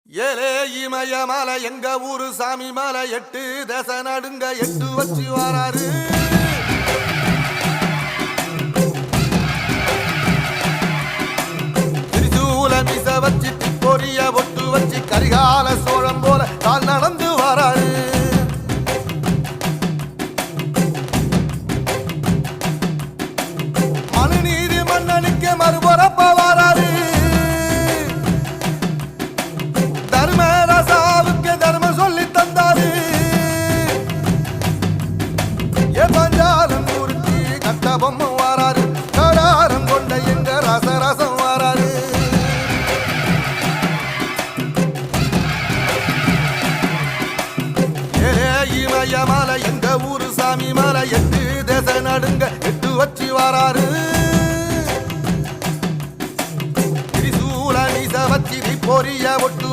ஏலே இமய மலை எங்க ஊரு சாமி மலை 8 தேச நடுங்க 8 வச்சு வராரு. திரிசூல மிச வச்சு பொரிய ஒட்டு வச்சு கரிகால சோழம் போல கால் நடந்து வராரு. மனுநீதி மன்னனுக்கு மறுபரப்ப வராரு. பொம்மை வாராரு, கடாரம் கொண்ட எங்க ரசரசம் வாராரு. இமய மலை எங்க ஊரு சாமி மலை 8 தேச நடுங்க 8 வச்சு வாராரு. திரிசூல மீச வச்சு பொரிய ஒட்டு